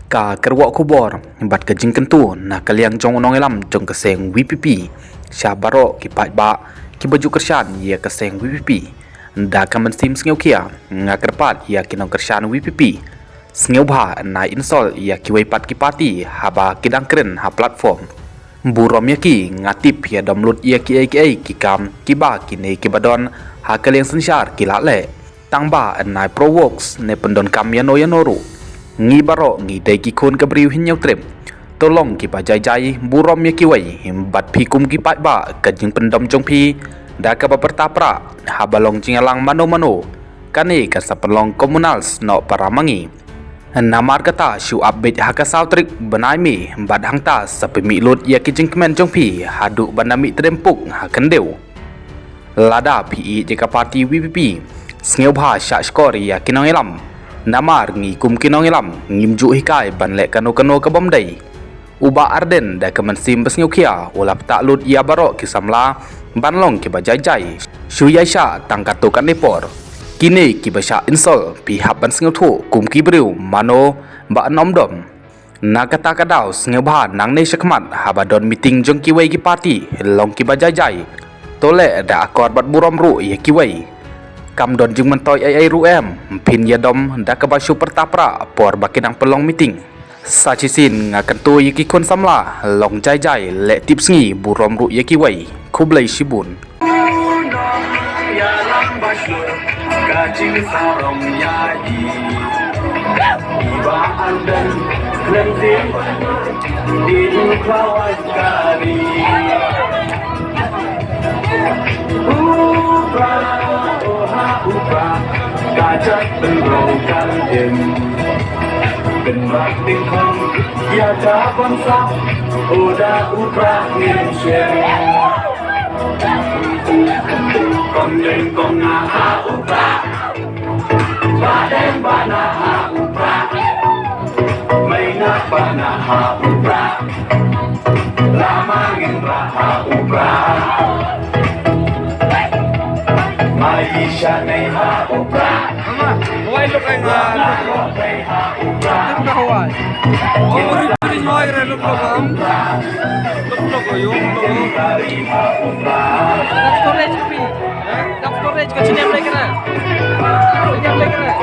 ka kerwa kubor bat ka jingkan tu na kaliang jong onong elam jong keseng VPP sya baro ki pai ba ki baju kersan ya keseng VPP da ka mensim sngeu kia nga kerpat ya kinong kersan VPP sngeu bha na install ya ki wei pat ki party haba kidang kren ha platform burom ya ki ngatip ya download ya ki ki kam ki ba ki ne ki badon ha kaliang sensyar ki la le tang ba na provox ne pendon kam ya no ru ngi baro ngi dai ki khon ka briu hin nyau trem tolong ki ba jai jai burom ya ki wei bat phi kum ki pat ba ka jing pendom jong phi da ka ba pertapra ha balong jingalang mano kane ka sapelong komunals no paramangi namar kata shu update ha ka sautrik banai mi bat hangta sapemi lut ya ki jingkmen jong phi hadu banami trempuk ha kendeu lada phi je ka party VPP sneu bha sha skor ya kinong elam namar ngi kum kinong ilam ngimju hikai banle kano ka bomdai uba arden da ka mensim besngeu kia ulap tak lut ia baro ki samla banlong ki bajai jai shuyai sha tangkat kan nepor kini ki basha install pi hab ban sneu thu kum ki briu mano ba nom dom na kata kadau sneu bha nang nei sakmat habadon meeting jong ki wei ki party long ki bajai jai tole da akor bat burom ru ye ki wei kam don jung mentoi ai ru em pin ya dom da ka basu pertapra por bakidang pelong meeting sachisin ngakan tu yiki kon samla long jai jai le tips ngi burom ru yaki wei khublai shibun ya lang basu ka jing sarong ya i iba andan klen di klawai kari Gajah berrokan em Genrak tingkong Ya jaban sah Udah ubah nginsyir Kong jeng kong ngaha ubah Baden banaha ubah Mainak banaha ubah Lama ngin raha ubah Maisha nei ha ubra Why look like Hawaii? Oh, this boy look you. That's storage to be. That's storage ka chine play kara. Chine play kara.